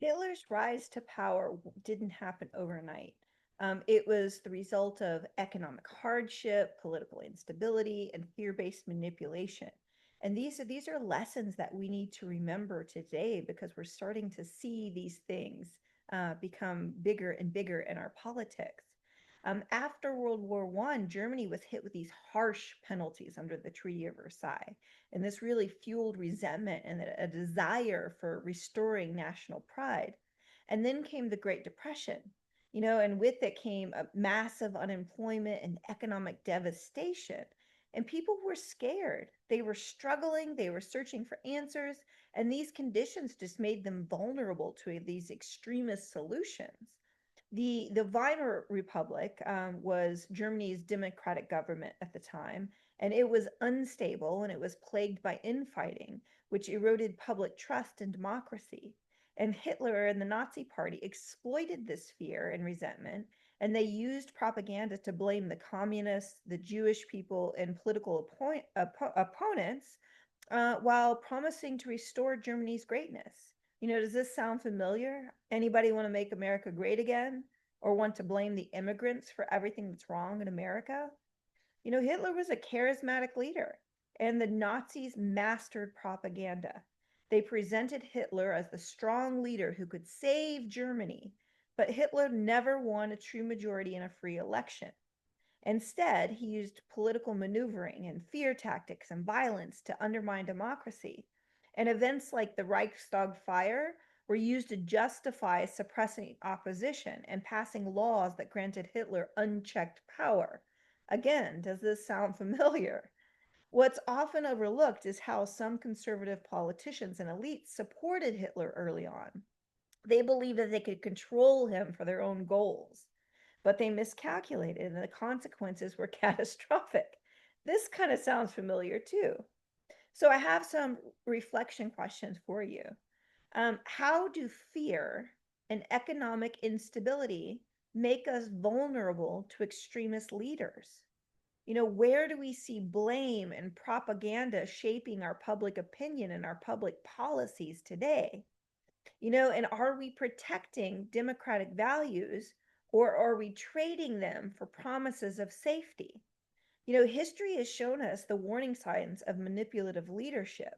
Hitler's rise to power didn't happen overnight. It was the result of economic hardship, political instability, and fear-based manipulation. And these are lessons that we need to remember today because we're starting to see these things become bigger and bigger in our politics. After World War I, Germany was hit with these harsh penalties under the Treaty of Versailles. And this really fueled resentment and a desire for restoring national pride. And then came the Great Depression, and with it came a massive unemployment and economic devastation. And people were scared. They were struggling, they were searching for answers, and these conditions just made them vulnerable to these extremist solutions. The Weimar Republic was Germany's democratic government at the time, and it was unstable and it was plagued by infighting, which eroded public trust in democracy. And Hitler and the Nazi Party exploited this fear and resentment, and they used propaganda to blame the communists, the Jewish people, and political opponents while promising to restore Germany's greatness. Does this sound familiar? Anybody want to make America great again? Or want to blame the immigrants for everything that's wrong in America? Hitler was a charismatic leader, and the Nazis mastered propaganda. They presented Hitler as the strong leader who could save Germany, but Hitler never won a true majority in a free election. Instead, he used political maneuvering and fear tactics and violence to undermine democracy. And events like the Reichstag fire were used to justify suppressing opposition and passing laws that granted Hitler unchecked power. Again, does this sound familiar? What's often overlooked is how some conservative politicians and elites supported Hitler early on. They believed that they could control him for their own goals, but they miscalculated and the consequences were catastrophic. This kind of sounds familiar too. So I have some reflection questions for you. How do fear and economic instability make us vulnerable to extremist leaders? Where do we see blame and propaganda shaping our public opinion and our public policies today? And are we protecting democratic values or are we trading them for promises of safety? History has shown us the warning signs of manipulative leadership.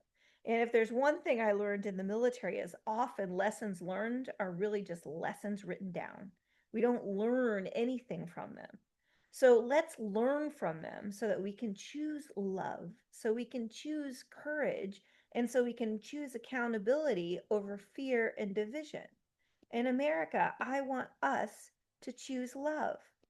And if there's one thing I learned in the military is often lessons learned are really just lessons written down. We don't learn anything from them. So let's learn from them so that we can choose love, so we can choose courage, and so we can choose accountability over fear and division. In America, I want us to choose love.